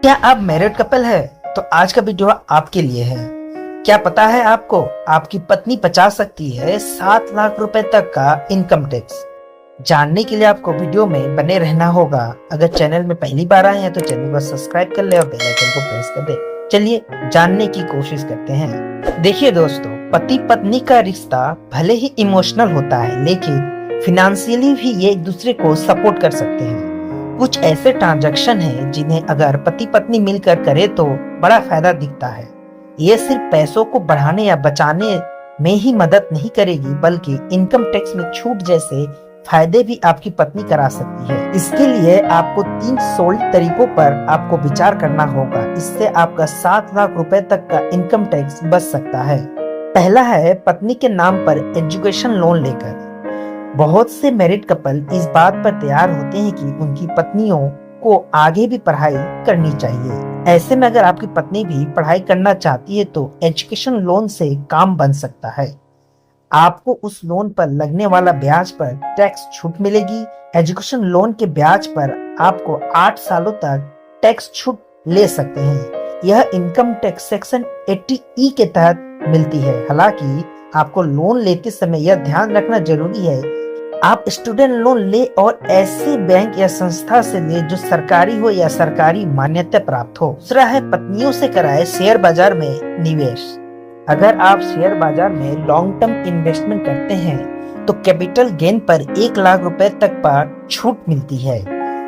क्या आप married couple है? तो आज का वीडियो आपके लिए है। क्या पता है आपको, आपकी पत्नी बचा सकती है 7 लाख रुपए तक का इनकम टैक्स। जानने के लिए आपको वीडियो में बने रहना होगा। अगर चैनल में पहली बार आए हैं तो चैनल को सब्सक्राइब कर ले और बेल आइकन को प्रेस कर दे। चलिए जानने की कोशिश करते हैं। देखिए दोस्तों, पति पत्नी का रिश्ता भले ही इमोशनल होता है, लेकिन फिनेंशियली भी ये एक दूसरे को सपोर्ट कर सकते हैं। कुछ ऐसे ट्रांजैक्शन हैं जिन्हें अगर पति पत्नी मिलकर करे तो बड़ा फायदा दिखता है। ये सिर्फ पैसों को बढ़ाने या बचाने में ही मदद नहीं करेगी, बल्कि इनकम टैक्स में छूट जैसे फायदे भी आपकी पत्नी करा सकती है। इसके लिए आपको 3 सोल्ड तरीकों पर आपको विचार करना होगा। इससे आपका 7 लाख रुपए तक का इनकम टैक्स बच सकता है। पहला है पत्नी के नाम पर एजुकेशन लोन लेकर। बहुत से मैरिड कपल इस बात पर तैयार होते हैं कि उनकी पत्नियों को आगे भी पढ़ाई करनी चाहिए। ऐसे में अगर आपकी पत्नी भी पढ़ाई करना चाहती है तो एजुकेशन लोन से काम बन सकता है। आपको उस लोन पर लगने वाला ब्याज पर टैक्स छूट मिलेगी। एजुकेशन लोन के ब्याज पर आपको 8 सालों तक टैक्स छूट ले सकते हैं। यह इनकम टैक्स सेक्शन 80E के तहत मिलती है। हालांकि आपको लोन लेते समय यह ध्यान रखना जरूरी है, आप स्टूडेंट लोन ले और ऐसे बैंक या संस्था से ले जो सरकारी हो या सरकारी मान्यता प्राप्त हो। दूसरा है पत्नियों से कराए शेयर बाजार में निवेश। अगर आप शेयर बाजार में लॉन्ग टर्म इन्वेस्टमेंट करते हैं तो कैपिटल गेन पर 1 लाख रुपए तक पर छूट मिलती है।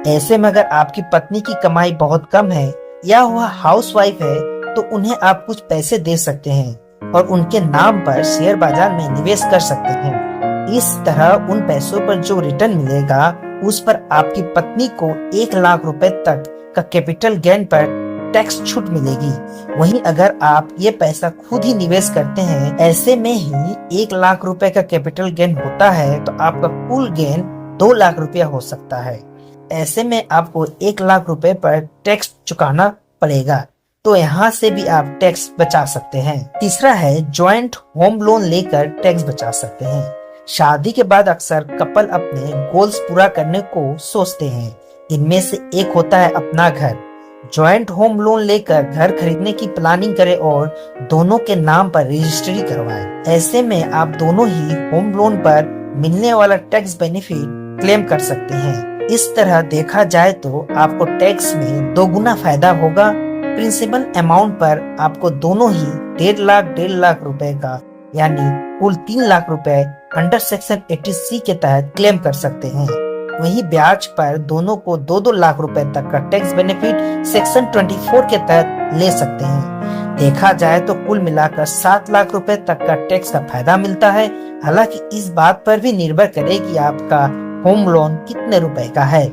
ऐसे में अगर आपकी पत्नी की कमाई बहुत कम है या वह हाउसवाइफ है तो उन्हें आप कुछ पैसे दे सकते हैं और उनके नाम पर शेयर बाजार में निवेश कर सकते हैं। इस तरह उन पैसों पर जो रिटर्न मिलेगा उस पर आपकी पत्नी को 1 लाख रुपए तक का कैपिटल गेन पर टैक्स छूट मिलेगी। वहीं अगर आप ये पैसा खुद ही निवेश करते हैं, ऐसे में ही 1 लाख रुपए का कैपिटल गेन होता है तो आपका कुल गेन 2 लाख रुपया हो सकता है। ऐसे में आपको 1 लाख रुपए पर टैक्स चुकाना पड़ेगा, तो यहाँ से भी आप टैक्स बचा सकते हैं। तीसरा है ज्वाइंट होम लोन लेकर टैक्स बचा सकते हैं। शादी के बाद अक्सर कपल अपने गोल्स पूरा करने को सोचते हैं। इनमें से एक होता है अपना घर। ज्वाइंट होम लोन लेकर घर खरीदने की प्लानिंग करें और दोनों के नाम पर रजिस्ट्री करवाएं। ऐसे में आप दोनों ही होम लोन पर मिलने वाला टैक्स बेनिफिट क्लेम कर सकते हैं। इस तरह देखा जाए तो आपको टैक्स में 2 गुना फायदा होगा। प्रिंसिपल अमाउंट पर आपको दोनों ही 1.5 लाख रुपए का यानी कुल 3 लाख रुपए अंडर सेक्शन 80C के तहत क्लेम कर सकते हैं। वहीं ब्याज पर दोनों को 2-2 लाख रुपए तक का टैक्स बेनिफिट सेक्शन 24 के तहत ले सकते हैं। देखा जाए तो कुल मिलाकर 7 लाख रुपए तक का टैक्स का फायदा मिलता है। हालांकि इस बात पर भी निर्भर करे कि आपका होम लोन कितने रुपए का है।